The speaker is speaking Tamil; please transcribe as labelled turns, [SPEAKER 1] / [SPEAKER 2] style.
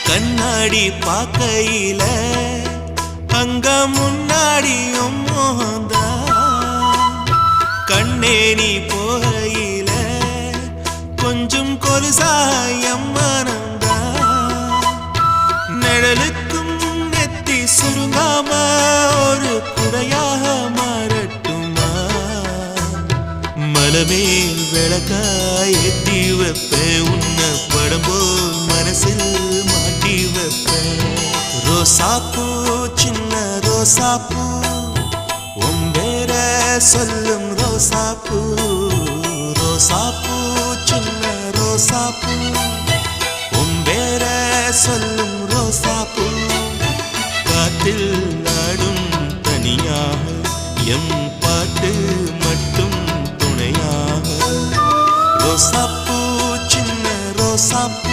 [SPEAKER 1] கண்ணாடி பார்க்கையில அங்க முன்னாடியும் மோகந்தா கண்ணே நீ போகையில கொஞ்சம் கொலுசாயம் மனந்தா நிழலுக்கும் நெத்தி சுருங்காம ஒரு குடையாக மாறட்டுமா மலமேல் விளக்காய் ஏத்தி வைப்பேன் உன்ன படம் போல் மனசில் மாட்டி வைப்பேன் ரோசாப்பூ சின்ன ரோசாப்பூ உம்பேர சொல்லும் ரோசாப்பூ ரோசாப்பூ சின்ன ரோசாப்பூ உம்பேர சொல்லும் ரோசாப்பூ காற்றில் நாடும் தனியாக எம் பாட்டு மட்டும் துணையாக ரோசாப்பூ சின்ன ரோசாப்பூ